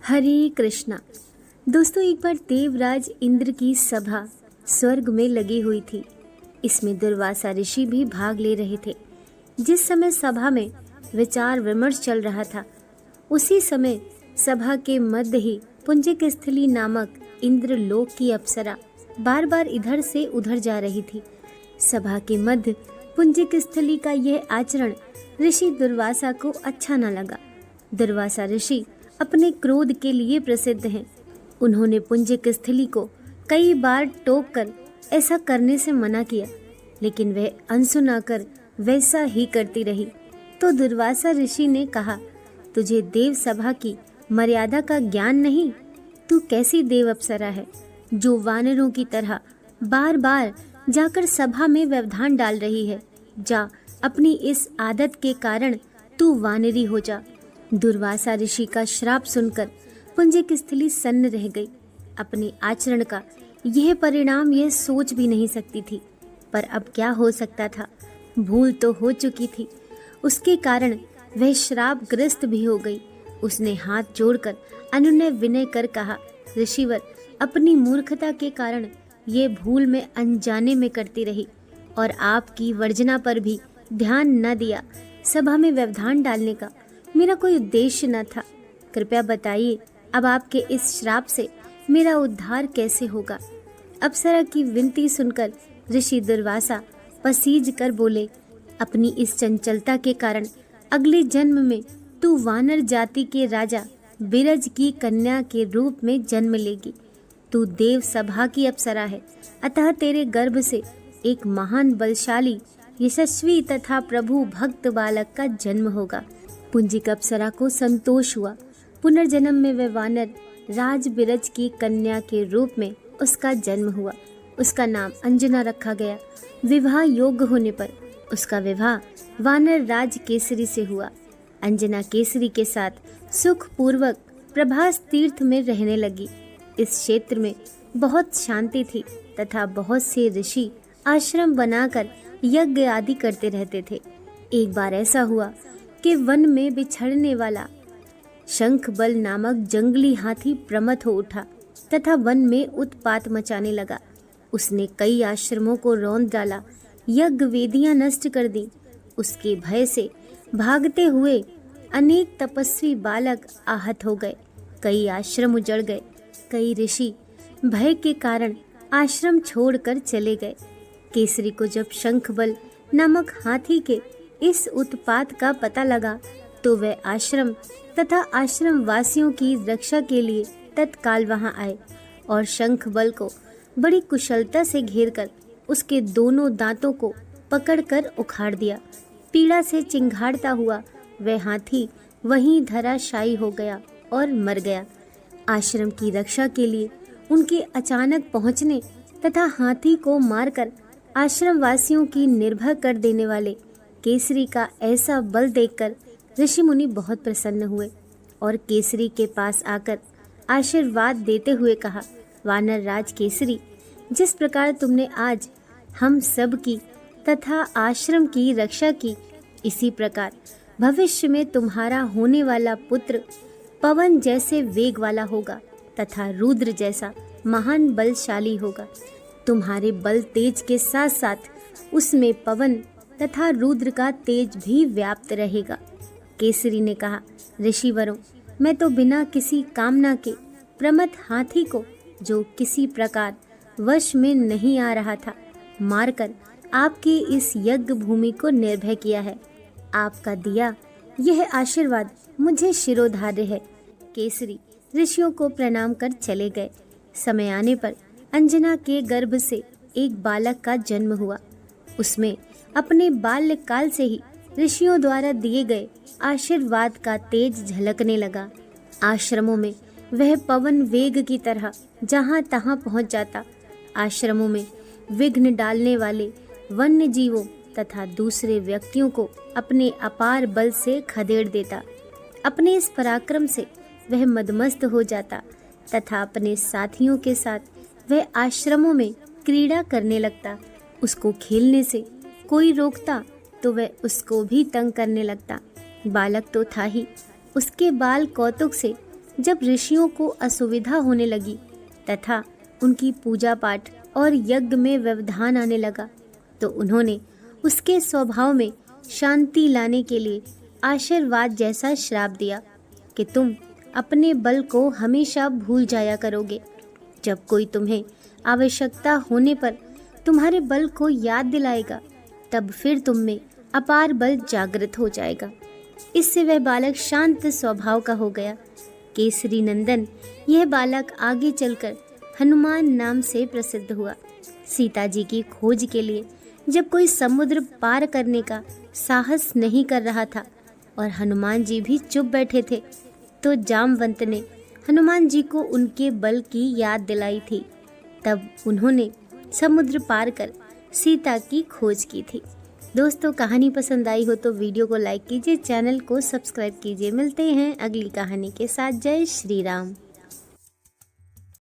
हरे कृष्णा। दोस्तों, एक बार देवराज इंद्र की सभा स्वर्ग में लगी हुई थी। इसमें दुर्वासा ऋषि भी भाग ले रहे थे। जिस समय सभा में विचार विमर्श चल रहा था, उसी समय सभा के मध्य ही पुंजिक स्थली नामक इंद्रलोक की अप्सरा बार बार इधर से उधर जा रही थी। सभा के मध्य पुंजिक स्थली का यह आचरण ऋषि दुर्वासा को अच्छा न लगा। दुर्वासा ऋषि अपने क्रोध के लिए प्रसिद्ध हैं। उन्होंने पुंजिक स्थली को कई बार टोक कर ऐसा करने से मना किया, लेकिन वह अनसुना कर वैसा ही करती रही। तो दुर्वासा ऋषि ने कहा, तुझे देव सभा की मर्यादा का ज्ञान नहीं? तू कैसी देव अप्सरा है जो वानरों की तरह बार बार जाकर सभा में व्यवधान डाल रही है। जा, अपनी इस आदत के कारण तू वानरी हो जा। दुर्वासा ऋषि का श्राप सुनकर पुंजिक स्थली सन्न रह गई। अपने आचरण का यह परिणाम यह सोच भी नहीं सकती थी, पर अब क्या हो सकता था। भूल तो हो चुकी थी, उसके कारण वह श्रापग्रस्त भी हो गई। उसने हाथ जोड़कर अनुनय विनय कर कहा, ऋषिवर, अपनी मूर्खता के कारण ये भूल मैं अनजाने में करती रही और आपकी वर्जना पर भी ध्यान न दिया। सभा में व्यवधान डालने का मेरा कोई उद्देश्य न था। कृपया बताइए, अब आपके इस श्राप से मेरा उद्धार कैसे होगा? अप्सरा की विनती सुनकर ऋषि दुर्वासा पसीज कर बोले, अपनी इस चंचलता के कारण अगले जन्म में तू वानर जाति के राजा बिरज की कन्या के रूप में जन्म लेगी। तू देव सभा की अप्सरा है, अतः तेरे गर्भ से एक महान बलशाली, यशस्वी तथा प्रभु भक्त बालक का जन्म होगा। पुंजिक अप्सरा को संतोष हुआ। पुनर्जन्म में वह वानर राज बिरज की कन्या के रूप में उसका जन्म हुआ। उसका नाम अंजना रखा गया। विवाह योग्य होने पर उसका विवाह वानर राज केसरी से हुआ। अंजना केसरी के साथ सुख पूर्वक प्रभास तीर्थ में रहने लगी। इस क्षेत्र में बहुत शांति थी तथा बहुत से ऋषि आश्रम बनाकर यज्ञ आदि करते रहते थे। एक बार ऐसा हुआ कि वन में बिछड़ने वाला शंखबल नामक जंगली हाथी प्रमथ हो उठा तथा वन में उत्पात मचाने लगा। उसने कई आश्रमों को रौंद डाला, यज्ञ वेदियां नष्ट कर दी। उसके भय से भागते हुए अनेक तपस्वी बालक आहत हो गए। कई आश्रम उजड़ गए। कई ऋषि भय के कारण आश्रम छोड़कर चले गए। केसरी को जब शंखबल नामक हाथी के इस उत्पात का पता लगा, तो वह आश्रम तथा आश्रम वासियों की रक्षा के लिए तत्काल वहां आए और शंखबल को बड़ी कुशलता से घेरकर उसके दोनों दांतों को पकड़कर उखाड़ दिया। पीड़ा से चिंघाड़ता हुआ वह हाथी वहीं धराशायी हो गया और मर गया। आश्रम की रक्षा के लिए उनके अचानक पहुंचने तथा हाथी को मारकर आश्रम वासियों की निर्भय कर देने वाले केसरी का ऐसा बल देखकर ऋषि मुनि बहुत प्रसन्न हुए और केसरी के पास आकर आशीर्वाद देते हुए कहा, वानर राज केसरी, जिस प्रकार तुमने आज हम सब की तथा आश्रम की रक्षा की, इसी प्रकार भविष्य में तुम्हारा होने वाला पुत्र पवन जैसे वेग वाला होगा तथा रुद्र जैसा महान बलशाली होगा। तुम्हारे बल तेज के साथ साथ उसमें पवन तथा रुद्र का तेज भी व्याप्त रहेगा। केसरी ने कहा, ऋषिवरों, मैं तो बिना किसी कामना के प्रमथ हाथी को, जो किसी प्रकार वश में नहीं आ रहा था, मारकर आपकी इस यज्ञ भूमि को निर्भय किया है। आपका दिया यह आशीर्वाद मुझे शिरोधार्य है। केसरी ऋषियों को प्रणाम कर चले गए। समय आने पर अंजना के गर्भ से एक बालक का जन्म हुआ। उसमें अपने बाल्यकाल से ही ऋषियों द्वारा दिए गए आशीर्वाद का तेज झलकने लगा। आश्रमों में वह पवन वेग की तरह जहां तहां पहुंच जाता। आश्रमों में विघ्न डालने वाले वन्य जीवों तथा दूसरे व्यक्तियों को अपने अपार बल से खदेड़ देता। अपने इस पराक्रम से वह मदमस्त हो जाता तथा अपने साथियों के साथ वह आश्रमों में क्रीड़ा करने लगता। उसको खेलने से कोई रोकता तो वह उसको भी तंग करने लगता। बालक तो था ही, उसके बाल कौतुक से जब ऋषियों को असुविधा होने लगी तथा उनकी पूजा पाठ और यज्ञ में व्यवधान आने लगा, तो उन्होंने उसके स्वभाव में शांति लाने के लिए आशीर्वाद जैसा श्राप दिया कि तुम अपने बल को हमेशा भूल जाया करोगे। जब कोई तुम्हें आवश्यकता होने पर तुम्हारे बल को याद दिलाएगा, तब फिर तुम में अपार बल जागृत हो जाएगा। इससे वह बालक शांत स्वभाव का हो गया। केसरी नंदन यह बालक आगे चलकर हनुमान नाम से प्रसिद्ध हुआ। सीता जी की खोज के लिए जब कोई समुद्र पार करने का साहस नहीं कर रहा था और हनुमान जी भी चुप बैठे थे, तो जामवंत ने हनुमान जी को उनके बल की याद दिलाई थी। तब उन्होंने समुद्र पार कर सीता की खोज की थी। दोस्तों, कहानी पसंद आई हो तो वीडियो को लाइक कीजिए, चैनल को सब्सक्राइब कीजिए। मिलते हैं अगली कहानी के साथ। जय श्री राम।